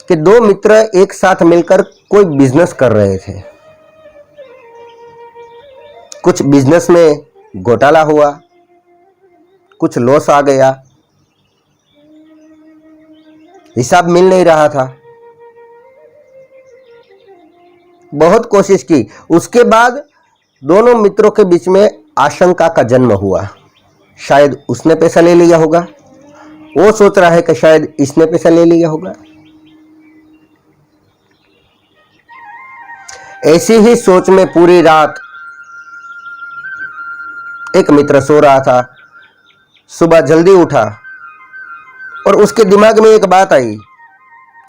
कि दो मित्र एक साथ मिलकर कोई बिजनेस कर रहे थे। कुछ बिजनेस में घोटाला हुआ, कुछ लॉस आ गया, हिसाब मिल नहीं रहा था। बहुत कोशिश की, उसके बाद दोनों मित्रों के बीच में आशंका का जन्म हुआ। शायद उसने पैसा ले लिया होगा, वो सोच रहा है कि शायद इसने पैसा ले लिया होगा। ऐसी ही सोच में पूरी रात एक मित्र सो रहा था। सुबह जल्दी उठा और उसके दिमाग में एक बात आई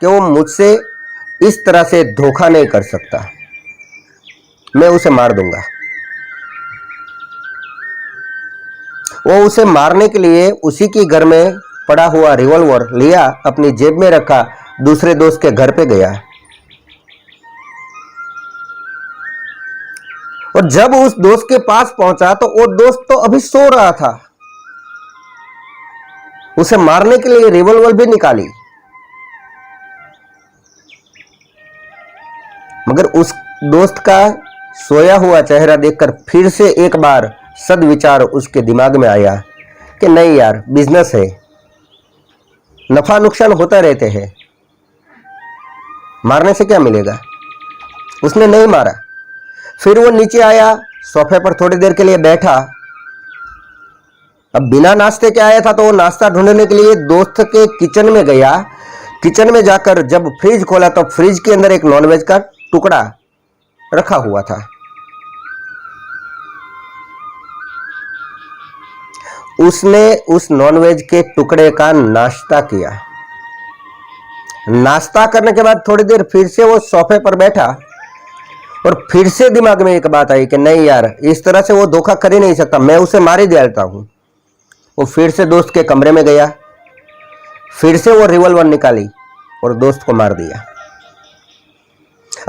कि वो मुझसे इस तरह से धोखा नहीं कर सकता, मैं उसे मार दूंगा। वो उसे मारने के लिए उसी के घर में पड़ा हुआ रिवॉल्वर लिया, अपनी जेब में रखा, दूसरे दोस्त के घर पे गया। और जब उस दोस्त के पास पहुंचा तो वो दोस्त तो अभी सो रहा था। उसे मारने के लिए रिवॉल्वर भी निकाली, मगर उस दोस्त का सोया हुआ चेहरा देखकर फिर से एक बार सद्विचार उसके दिमाग में आया कि नहीं यार, बिजनेस है, नफा नुकसान होता रहते हैं, मारने से क्या मिलेगा। उसने नहीं मारा। फिर वो नीचे आया, सोफे पर थोड़ी देर के लिए बैठा। अब बिना नाश्ते के आया था तो वो नाश्ता ढूंढने के लिए दोस्त के किचन में गया। किचन में जाकर जब फ्रिज खोला तो फ्रिज के अंदर एक नॉनवेज का टुकड़ा रखा हुआ था। उसने उस नॉनवेज के टुकड़े का नाश्ता किया। नाश्ता करने के बाद थोड़ी देर फिर से वो सोफे पर बैठा और फिर से दिमाग में एक बात आई कि नहीं यार, इस तरह से वो धोखा कर ही नहीं सकता, मैं उसे मार ही देता हूं। वो फिर से दोस्त के कमरे में गया, फिर से वो रिवॉल्वर निकाली और दोस्त को मार दिया।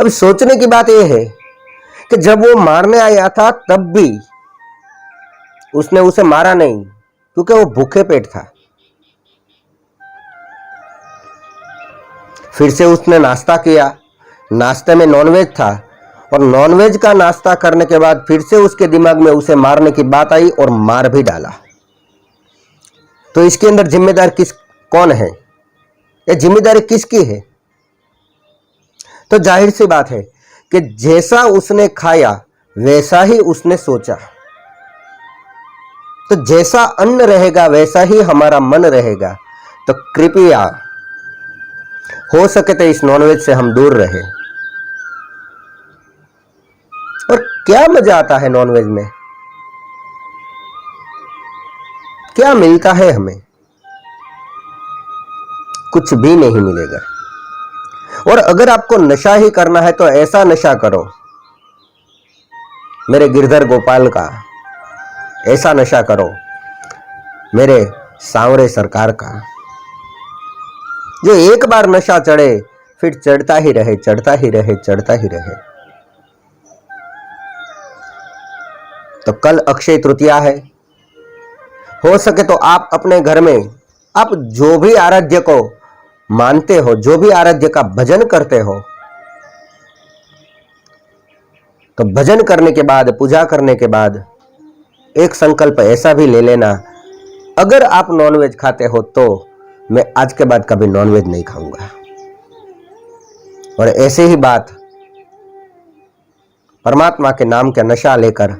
अब सोचने की बात यह है कि जब वो मारने आया था तब भी उसने उसे मारा नहीं, क्योंकि वो भूखे पेट था। फिर से उसने नाश्ता किया, नाश्ते में नॉनवेज था और नॉनवेज का नाश्ता करने के बाद फिर से उसके दिमाग में उसे मारने की बात आई और मार भी डाला। तो इसके अंदर जिम्मेदार कौन है, ये जिम्मेदारी किसकी है? तो जाहिर सी बात है कि जैसा उसने खाया वैसा ही उसने सोचा। तो जैसा अन्न रहेगा वैसा ही हमारा मन रहेगा। तो कृपया हो सके तो इस नॉनवेज से हम दूर रहे। और क्या मजा आता है नॉनवेज में, क्या मिलता है हमें? कुछ भी नहीं मिलेगा। और अगर आपको नशा ही करना है तो ऐसा नशा करो मेरे गिरधर गोपाल का, ऐसा नशा करो मेरे सांवरे सरकार का, जो एक बार नशा चढ़े फिर चढ़ता ही रहे, चढ़ता ही रहे, चढ़ता ही रहे। तो कल अक्षय तृतीया है, हो सके तो आप अपने घर में आप जो भी आराध्य को मानते हो, जो भी आराध्य का भजन करते हो, तो भजन करने के बाद, पूजा करने के बाद एक संकल्प ऐसा भी ले लेना, अगर आप नॉनवेज खाते हो तो मैं आज के बाद कभी नॉनवेज नहीं खाऊंगा। और ऐसे ही बात परमात्मा के नाम का नशा लेकर